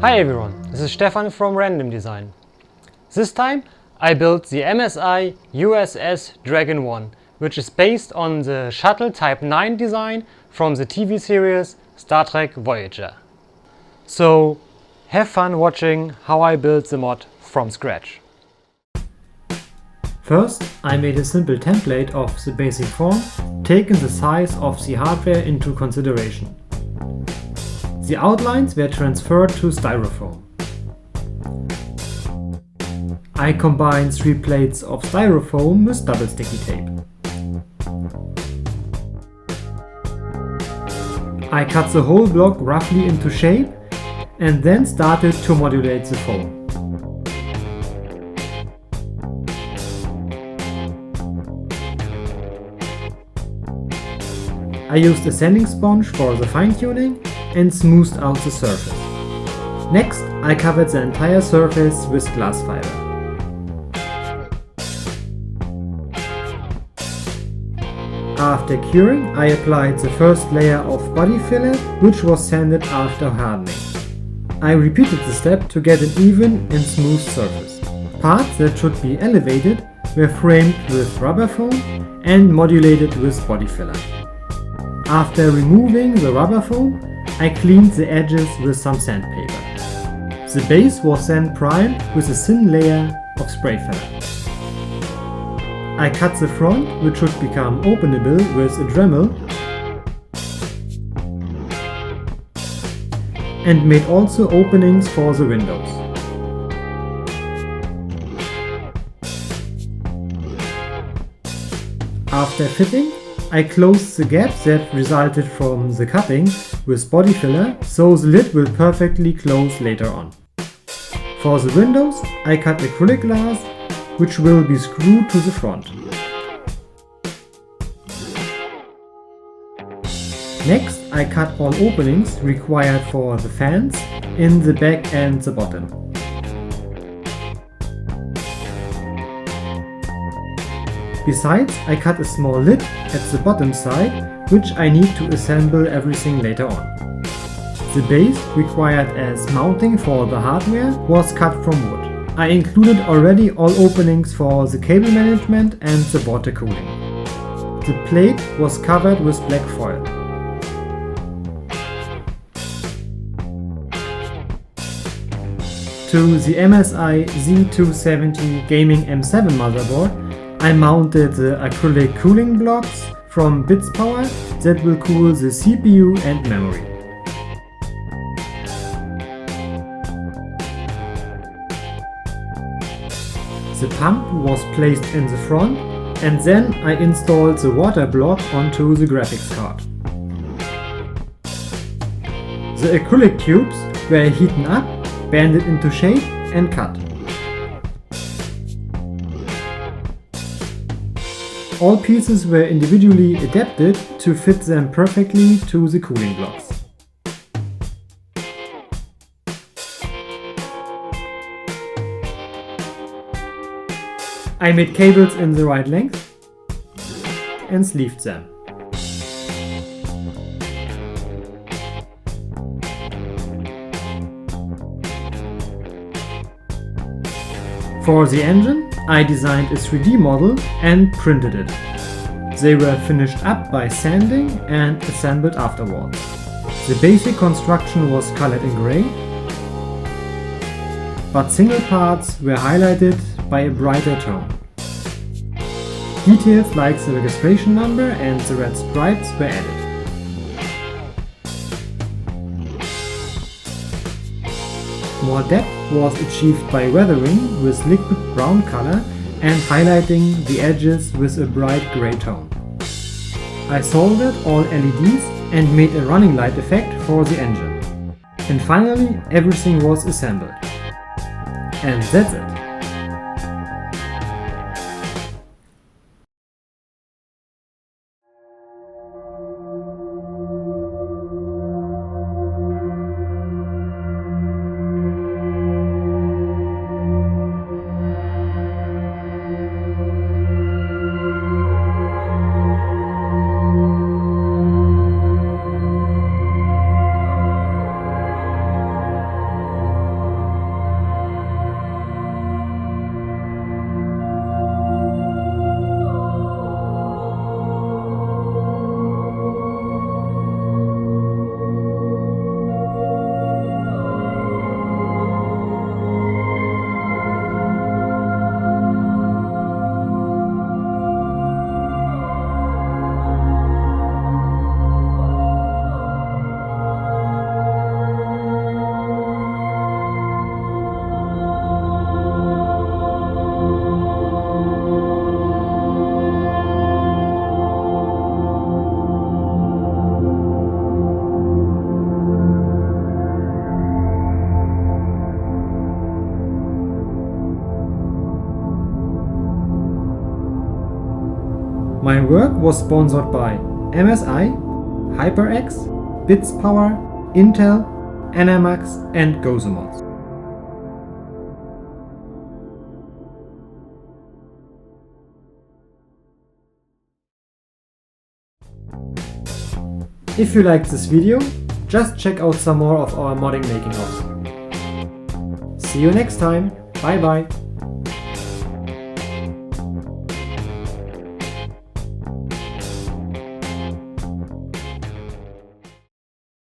Hi everyone, this is Stefan from Random Design. This time I built the MSI USS Dragon-1, which is based on the Shuttle Type 9 design from the TV series Star Trek Voyager. So have fun watching how I built the mod from scratch. First, I made a simple template of the basic form, taking the size of the hardware into consideration. The outlines were transferred to styrofoam. I combined 3 plates of styrofoam with double sticky tape. I cut the whole block roughly into shape and then started to modulate the foam. I used a sanding sponge for the fine-tuning and smoothed out the surface. Next, I covered the entire surface with glass fiber. After curing, I applied the first layer of body filler, which was sanded after hardening. I repeated the step to get an even and smooth surface. Parts that should be elevated were framed with rubber foam and modulated with body filler. After removing the rubber foam, I cleaned the edges with some sandpaper. The base was then primed with a thin layer of spray filler. I cut the front, which should become openable with a Dremel, and made also openings for the windows. After fitting, I closed the gaps that resulted from the cutting with body filler, so the lid will perfectly close later on. For the windows, I cut acrylic glass, which will be screwed to the front. Next, I cut all openings required for the fans in the back and the bottom. Besides, I cut a small lid at the bottom side, which I need to assemble everything later on. The base required as mounting for the hardware was cut from wood. I included already all openings for the cable management and the water cooling. The plate was covered with black foil. To the MSI Z270 Gaming M7 motherboard, I mounted the acrylic cooling blocks from Bitspower that will cool the CPU and memory. The pump was placed in the front, and then I installed the water block onto the graphics card. The acrylic tubes were heated up, banded into shape and cut. All pieces were individually adapted to fit them perfectly to the cooling blocks. I made cables in the right length and sleeved them. For the engine, I designed a 3D model and printed it. They were finished up by sanding and assembled afterwards. The basic construction was colored in grey, but single parts were highlighted by a brighter tone. Details like the registration number and the red stripes were added. More depth was achieved by weathering with liquid brown color and highlighting the edges with a bright grey tone. I soldered all LEDs and made a running light effect for the engine. And finally, everything was assembled. And that's it. My work was sponsored by MSI, HyperX, Bitspower, Intel, Enermax and gosumodz. If you liked this video, just check out some more of our modding making offs. See you next time, bye bye!